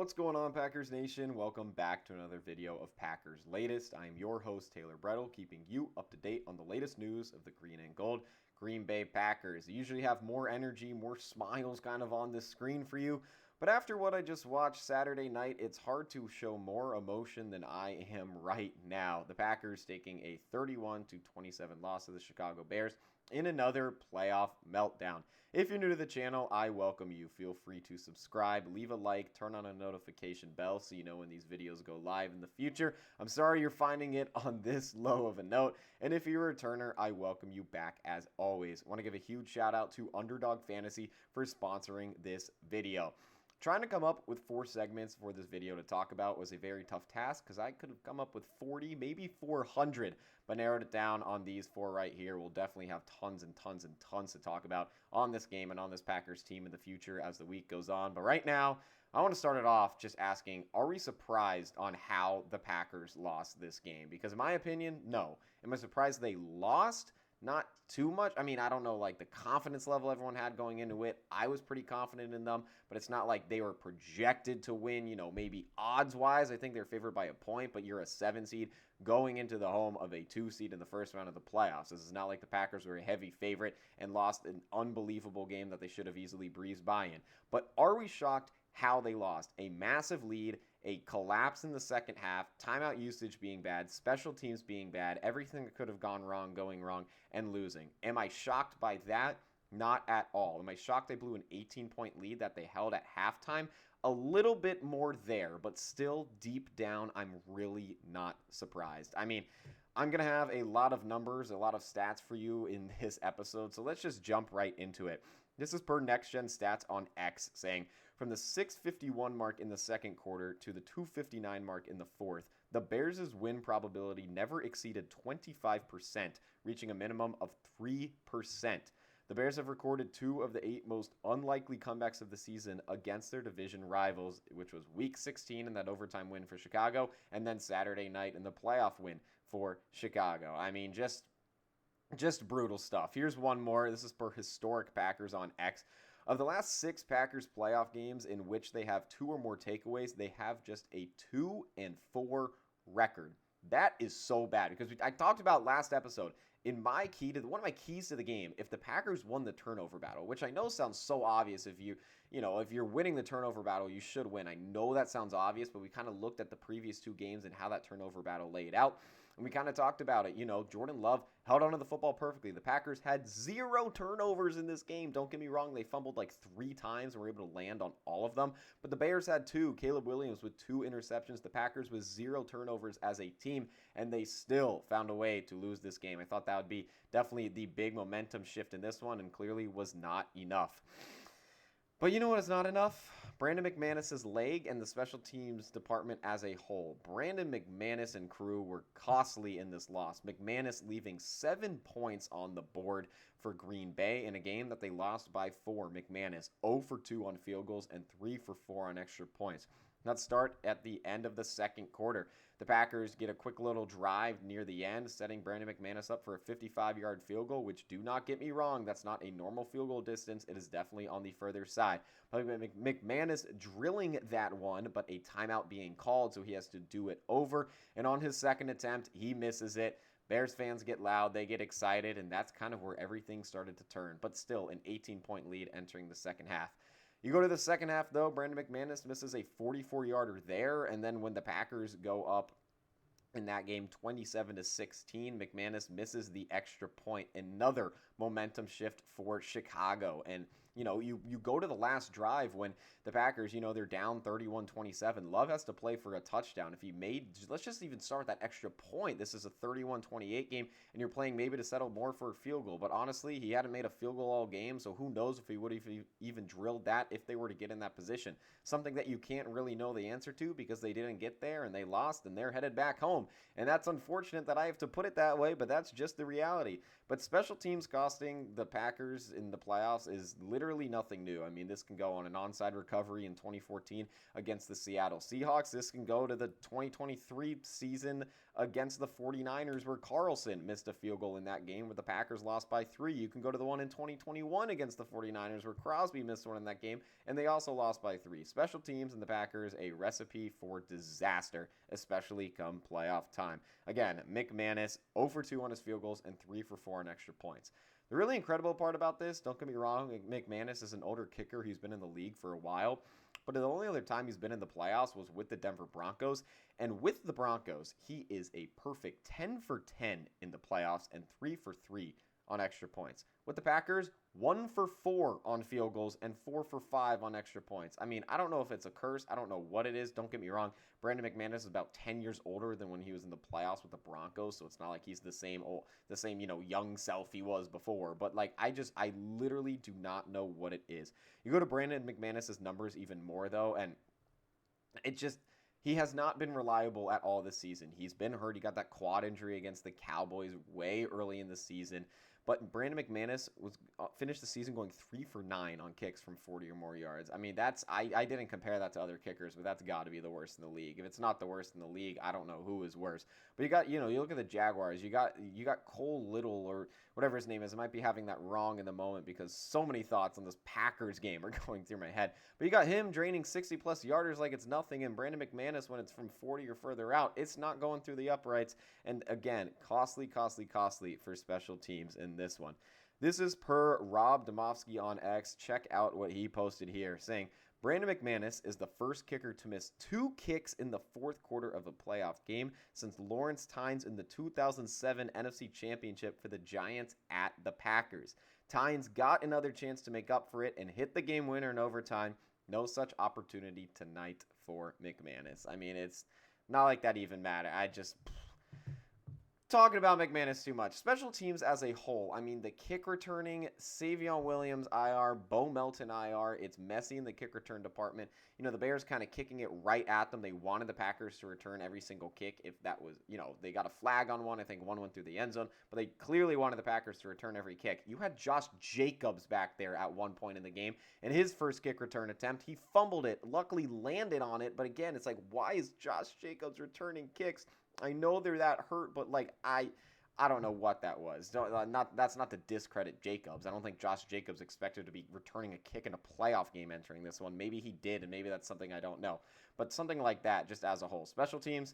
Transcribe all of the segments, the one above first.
What's going on, Packers Nation? Welcome back to another video of Packers Latest. I am your host, Taylor Bretl, keeping you up to date on the latest news of the Green and Gold Green Bay Packers. They usually have more energy, more smiles kind of on this screen for you, but after what I just watched Saturday night, it's hard to show more emotion than I am right now. The Packers taking a 31-27 loss to the Chicago Bears in another playoff meltdown. If you're new to the channel, I welcome you. Feel free to subscribe, leave a like, turn on a notification bell so you know when these videos go live in the future. I'm sorry you're finding it on this low of a note, and if you're a returner, I welcome you back as always. I want to give a huge shout out to Underdog Fantasy for sponsoring this video. Trying to come up with 4 segments for this video to talk about was a very tough task because I could have come up with 40, maybe 400, but narrowed it down on these 4 right here. We'll definitely have tons and tons and tons to talk about on this game and on this Packers team in the future as the week goes on. But right now, I want to start it off just asking, are we surprised on how the Packers lost this game? Because in my opinion, no. Am I surprised they lost? Not too much. I mean, I don't know, like, the confidence level everyone had going into it. I was pretty confident in them, but it's not like they were projected to win, you know, maybe odds-wise. I think they're favored by a point, but you're a 7 seed going into the home of a 2 seed in the first round of the playoffs. This is not like the Packers were a heavy favorite and lost an unbelievable game that they should have easily breezed by in. But are we shocked how they lost? A massive lead, a collapse in the second half, timeout usage being bad, special teams being bad, everything that could have gone wrong going wrong, and losing. Am I shocked by that? Not at all. Am I shocked they blew an 18-point lead that they held at halftime? A little bit more there, but still deep down, I'm really not surprised. I mean, I'm going to have a lot of numbers, a lot of stats for you in this episode, so let's just jump right into it. This is per Next Gen Stats on X, saying from the 651 mark in the second quarter to the 259 mark in the fourth, the Bears' win probability never exceeded 25%, reaching a minimum of 3%. The Bears have recorded 2 of the 8 most unlikely comebacks of the season against their division rivals, which was Week 16 in that overtime win for Chicago, and then Saturday night in the playoff win for Chicago. I mean, just brutal stuff. Here's one more. This is per Historic Packers on X. Of the last 6 Packers playoff games in which they have 2 or more takeaways, they have just a 2-4 record. That is so bad because I talked about last episode in my key to one of my keys to the game. If the Packers won the turnover battle, which I know sounds so obvious, if you're winning the turnover battle, you should win. I know that sounds obvious, but we kind of looked at the previous 2 games and how that turnover battle laid out, and we kind of talked about it. You know, Jordan Love held onto the football perfectly. The Packers had 0 turnovers in this game. Don't get me wrong, they fumbled like 3 times and were able to land on all of them, but the Bears had 2. Caleb Williams with 2 interceptions. The Packers with 0 turnovers as a team, and they still found a way to lose this game. I thought that would be definitely the big momentum shift in this one, and clearly was not enough. But you know what is not enough? Brandon McManus's leg and the special teams department as a whole. Brandon McManus and crew were costly in this loss. McManus leaving 7 points on the board for Green Bay in a game that they lost by 4. McManus 0 for 2 on field goals and 3 for 4 on extra points. Let's start at the end of the second quarter. The Packers get a quick little drive near the end, setting Brandon McManus up for a 55-yard field goal, which, do not get me wrong, that's not a normal field goal distance. It is definitely on the further side. But McManus drilling that one, but a timeout being called, so he has to do it over. And on his second attempt, he misses it. Bears fans get loud, they get excited, and that's kind of where everything started to turn. But still, an 18-point lead entering the second half. You go to the second half, though, Brandon McManus misses a 44-yarder there, and then when the Packers go up in that game 27-16, McManus misses the extra point. Another momentum shift for Chicago. And, you know, you go to the last drive when the Packers, you know, they're down 31-27. Love has to play for a touchdown. If he made, let's just even start that extra point. This is a 31-28 game, and you're playing maybe to settle more for a field goal. But honestly, he hadn't made a field goal all game, so who knows if he would have even drilled that if they were to get in that position. Something that you can't really know the answer to because they didn't get there and they lost and they're headed back home. And that's unfortunate that I have to put it that way, but that's just the reality. But special teams costing the Packers in the playoffs is literally literally nothing new. I mean, this can go on an onside recovery in 2014 against the Seattle Seahawks. This can go to the 2023 season against the 49ers where Carlson missed a field goal in that game where the Packers lost by 3. You can go to the one in 2021 against the 49ers where Crosby missed one in that game and they also lost by 3. Special teams and the Packers, a recipe for disaster, especially come playoff time. Again, McManus 0 for 2 on his field goals and 3 for 4 on extra points. The really incredible part about this, don't get me wrong, McManus is an older kicker. He's been in the league for a while. But the only other time he's been in the playoffs was with the Denver Broncos. And with the Broncos, he is a perfect 10 for 10 in the playoffs and 3 for 3 on extra points. With the Packers, 1 for 4 on field goals and 4 for 5 on extra points. I mean, I don't know if it's a curse. I don't know what it is. Don't get me wrong. Brandon McManus is about 10 years older than when he was in the playoffs with the Broncos, so it's not like he's the same, young self he was before. But, I literally do not know what it is. You go to Brandon McManus's numbers even more, though, and he has not been reliable at all this season. He's been hurt. He got that quad injury against the Cowboys way early in the season. But Brandon McManus finished the season going 3 for 9 on kicks from 40 or more yards. I mean, I didn't compare that to other kickers, but that's got to be the worst in the league. If it's not the worst in the league, I don't know who is worse. But you look at the Jaguars. You got Cole Little or whatever his name is. I might be having that wrong in the moment because so many thoughts on this Packers game are going through my head. But you got him draining 60-plus yarders like it's nothing, and Brandon McManus, when it's from 40 or further out, it's not going through the uprights. And again, costly for special teams in this one. This is per Rob Domofsky on X. Check out what he posted here, saying, Brandon McManus is the first kicker to miss 2 kicks in the fourth quarter of a playoff game since Lawrence Tynes in the 2007 NFC Championship for the Giants at the Packers. Tynes got another chance to make up for it and hit the game winner in overtime. No such opportunity tonight for McManus. I mean, it's not like that even matter. Talking about McManus too much. Special teams as a whole. I mean, the kick returning, Savion Williams IR, Bo Melton IR. It's messy in the kick return department. The Bears kind of kicking it right at them. They wanted the Packers to return every single kick. If that was, they got a flag on one. I think one went through the end zone. But they clearly wanted the Packers to return every kick. You had Josh Jacobs back there at one point in the game. And his first kick return attempt, he fumbled it. Luckily landed on it. But again, it's like, why is Josh Jacobs returning kicks? I know they're that hurt, but I don't know what that was. That's not to discredit Jacobs. I don't think Josh Jacobs expected to be returning a kick in a playoff game entering this one. Maybe he did, and maybe that's something I don't know. But something like that, just as a whole. Special teams,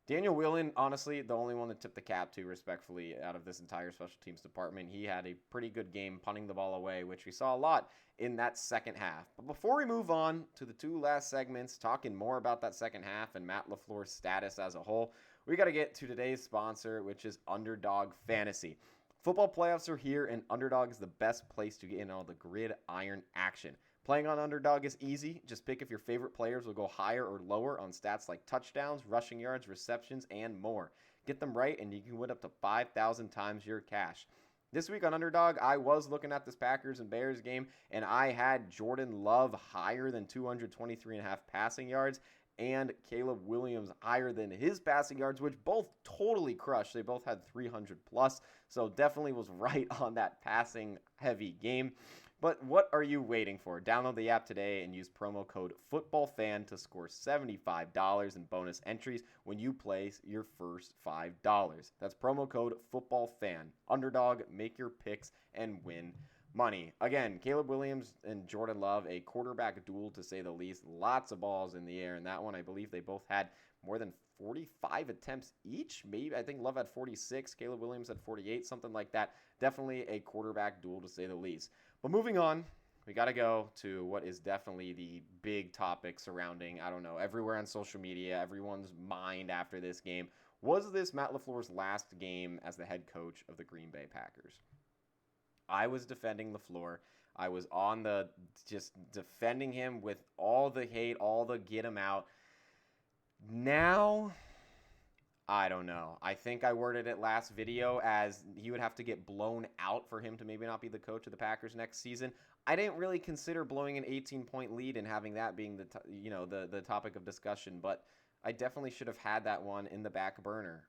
Daniel Whelan, honestly, the only one that tipped the cap to, respectfully, out of this entire special teams department. He had a pretty good game punting the ball away, which we saw a lot in that second half. But before we move on to the 2 last segments, talking more about that second half and Matt LaFleur's status as a whole, we got to get to today's sponsor, which is Underdog Fantasy. Football playoffs are here, and Underdog is the best place to get in all the gridiron action. Playing on Underdog is easy. Just pick if your favorite players will go higher or lower on stats like touchdowns, rushing yards, receptions, and more. Get them right, and you can win up to 5,000 times your cash. This week on Underdog, I was looking at this Packers and Bears game, and I had Jordan Love higher than 223.5 passing yards, and Caleb Williams higher than his passing yards, which both totally crushed. They both had 300 plus, so definitely was right on that passing heavy game. But what are you waiting for? Download the app today and use promo code FOOTBALLFAN to score $75 in bonus entries when you place your first $5. That's promo code FOOTBALLFAN. Underdog, make your picks and win money. Again, Caleb Williams and Jordan Love, a quarterback duel to say the least. Lots of balls in the air in that one. I believe they both had more than 45 attempts each. Maybe, I think Love had 46, Caleb Williams had 48, something like that. Definitely a quarterback duel to say the least. But moving on, we got to go to what is definitely the big topic surrounding, everywhere on social media, everyone's mind after this game. Was this Matt LaFleur's last game as the head coach of the Green Bay Packers? I was defending LaFleur. I was just defending him with all the hate, all the get him out. Now, I don't know. I think I worded it last video as he would have to get blown out for him to maybe not be the coach of the Packers next season. I didn't really consider blowing an 18-point lead and having that being the topic of discussion, but I definitely should have had that one in the back burner.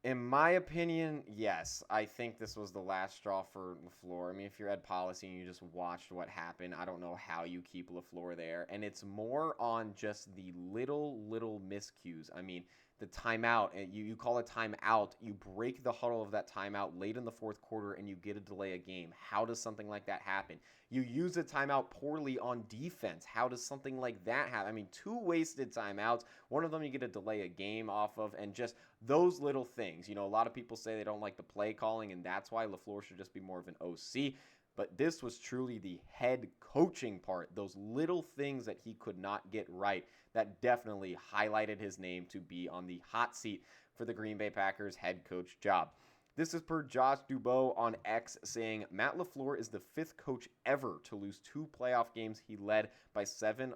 In my opinion, yes. I think this was the last straw for LaFleur. I mean, if you're Ed Policy and you just watched what happened, I don't know how you keep LaFleur there. And it's more on just the little miscues. I mean, the timeout, you call a timeout, you break the huddle of that timeout late in the fourth quarter, and you get a delay a game. How does something like that happen? You use a timeout poorly on defense. How does something like that happen? I mean, 2 wasted timeouts. One of them you get a delay a game off of, and just those little things. You know, a lot of people say they don't like the play calling, and that's why LaFleur should just be more of an OC. But this was truly the head coaching part, those little things that he could not get right that definitely highlighted his name to be on the hot seat for the Green Bay Packers head coach job. This is per Josh Dubois on X saying, Matt LaFleur is the 5th coach ever to lose 2 playoff games he led by 7+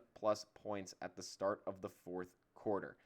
points at the start of the fourth quarter.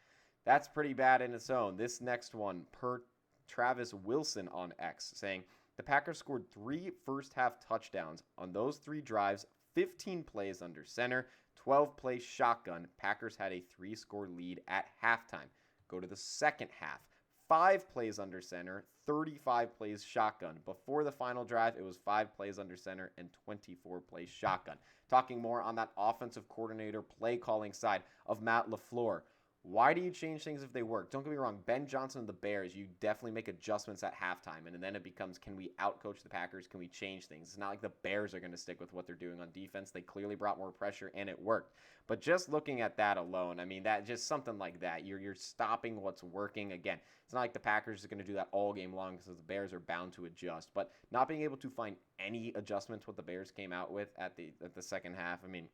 That's pretty bad in its own. This next one, per Travis Wilson on X, saying, the Packers scored 3 first-half touchdowns. On those 3 drives, 15 plays under center, 12 plays shotgun. Packers had a 3-score lead at halftime. Go to the second half. 5 plays under center, 35 plays shotgun. Before the final drive, it was 5 plays under center and 24 plays shotgun. Talking more on that offensive coordinator play calling side of Matt LaFleur. Why do you change things if they work? Don't get me wrong, Ben Johnson and the Bears, you definitely make adjustments at halftime, and then it becomes, can we outcoach the Packers? Can we change things? It's not like the Bears are going to stick with what they're doing on defense. They clearly brought more pressure, and it worked. But just looking at that alone, I mean, that just something like that. You're stopping what's working. Again, it's not like the Packers are going to do that all game long because the Bears are bound to adjust. But not being able to find any adjustments what the Bears came out with at the second half, I mean,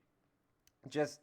just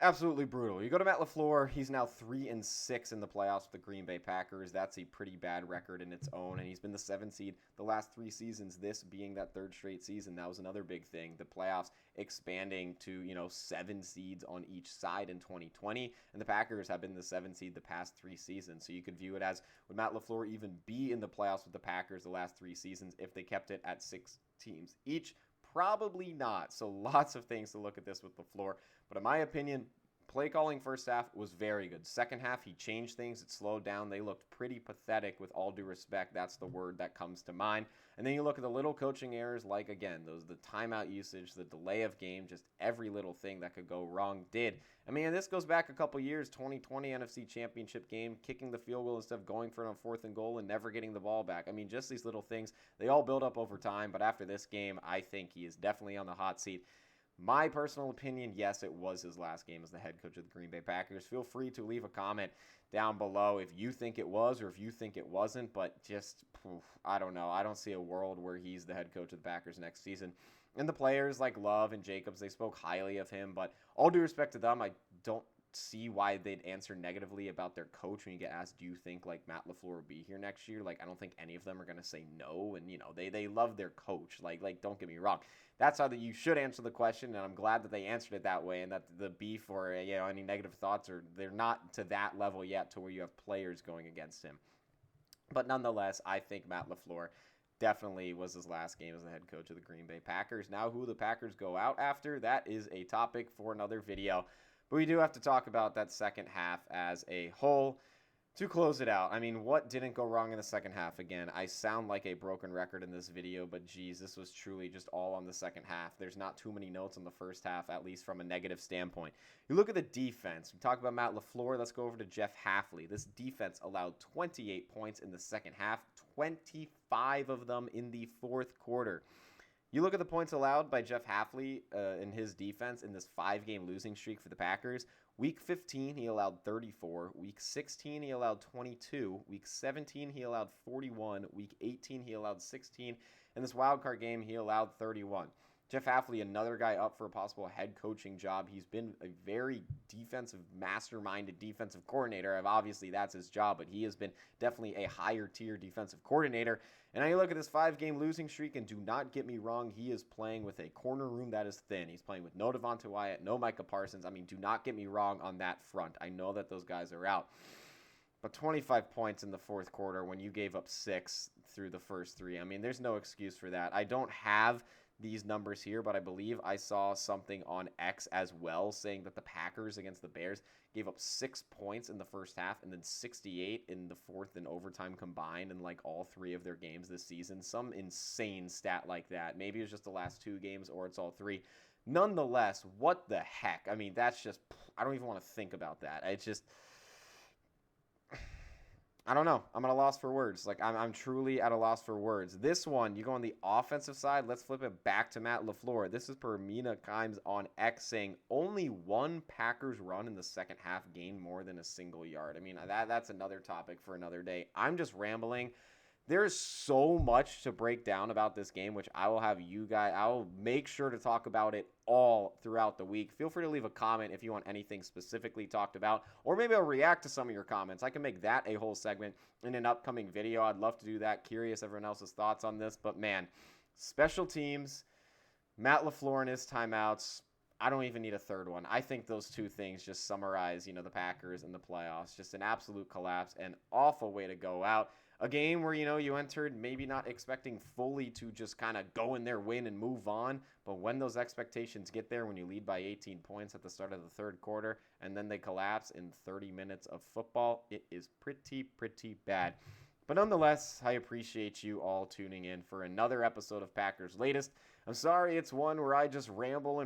absolutely brutal. You go to Matt LaFleur, he's now 3-6 in the playoffs with the Green Bay Packers. That's a pretty bad record in its own, and he's been the 7th seed the last 3 seasons, this being that 3rd straight season. That was another big thing. The playoffs expanding to, 7 seeds on each side in 2020, and the Packers have been the 7th seed the past 3 seasons. So you could view it as, would Matt LaFleur even be in the playoffs with the Packers the last 3 seasons if they kept it at 6 teams each? Probably not. So lots of things to look at this with LaFleur. But in my opinion, play calling first half was very good. Second half, he changed things. It slowed down. They looked pretty pathetic with all due respect. That's the word that comes to mind. And then you look at the little coaching errors like, again, the timeout usage, the delay of game, just every little thing that could go wrong did. I mean, this goes back a couple years, 2020 NFC Championship game, kicking the field goal instead of going for it on 4th and goal and never getting the ball back. I mean, just these little things, they all build up over time. But after this game, I think he is definitely on the hot seat. My personal opinion, yes, it was his last game as the head coach of the Green Bay Packers. Feel free to leave a comment down below if you think it was or if you think it wasn't, but just, I don't know. I don't see a world where he's the head coach of the Packers next season. And the players like Love and Jacobs, they spoke highly of him, but all due respect to them, I don't see why they'd answer negatively about their coach when you get asked, do you think like Matt LaFleur will be here next year? Like, I don't think any of them are going to say no. And, they love their coach. Like, don't get me wrong. That's how you should answer the question. And I'm glad that they answered it that way and that the beef or, any negative thoughts they're not to that level yet to where you have players going against him. But nonetheless, I think Matt LaFleur definitely was his last game as the head coach of the Green Bay Packers. Now, who the Packers go out after, that is a topic for another video. But we do have to talk about that second half as a whole to close it out. I mean, what didn't go wrong in the second half? Again, I sound like a broken record in this video, but geez, this was truly just all on the second half. There's not too many notes on the first half, at least from a negative standpoint. You look at the defense. We talked about Matt LaFleur. Let's go over to Jeff Hafley. This defense allowed 28 points in the second half, 25 of them in the fourth quarter. You look at the points allowed by Jeff Hafley in his defense in this 5-game losing streak for the Packers. Week 15, he allowed 34. Week 16, he allowed 22. Week 17, he allowed 41. Week 18, he allowed 16. In this wildcard game, he allowed 31. Jeff Hafley, another guy up for a possible head coaching job. He's been a very defensive, masterminded defensive coordinator. Obviously, that's his job, but he has been definitely a higher-tier defensive coordinator. And now you look at this 5-game losing streak, and do not get me wrong, he is playing with a corner room that is thin. He's playing with no Devonta Wyatt, no Micah Parsons. I mean, do not get me wrong on that front. I know that those guys are out. But 25 points in the fourth quarter when you gave up 6 through the first 3. I mean, there's no excuse for that. I don't have these numbers here, but I believe I saw something on X as well saying that the Packers against the Bears gave up 6 points in the first half and then 68 in the fourth and overtime combined in like all 3 of their games this season. Some insane stat like that. Maybe it's just the last 2 games or it's all 3. Nonetheless, what the heck? I mean, that's just, I don't even want to think about that. It's just, I don't know. I'm at a loss for words. Like, I'm truly at a loss for words. This one, you go on the offensive side. Let's flip it back to Matt LaFleur. This is per Mina Kimes on X saying only one Packers run in the second half gained more than a single yard. I mean, that's another topic for another day. I'm just rambling. There's so much to break down about this game, which I will have you guys, I'll make sure to talk about it all throughout the week. Feel free to leave a comment if you want anything specifically talked about, or maybe I'll react to some of your comments. I can make that a whole segment in an upcoming video. I'd love to do that. Curious everyone else's thoughts on this, but man, special teams, Matt LaFleur and his timeouts, I don't even need a third one. I think those 2 things just summarize, the Packers and the playoffs. Just an absolute collapse, an awful way to go out. A game where, you entered maybe not expecting fully to just kind of go in there, win, and move on. But when those expectations get there, when you lead by 18 points at the start of the third quarter, and then they collapse in 30 minutes of football, it is pretty bad. But nonetheless, I appreciate you all tuning in for another episode of Packers Latest. I'm sorry it's one where I just ramble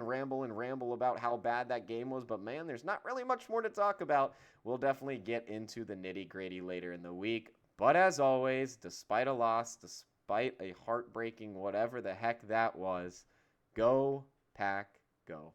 about how bad that game was, but man, there's not really much more to talk about. We'll definitely get into the nitty-gritty later in the week. But as always, despite a loss, despite a heartbreaking whatever the heck that was, go Pack, go.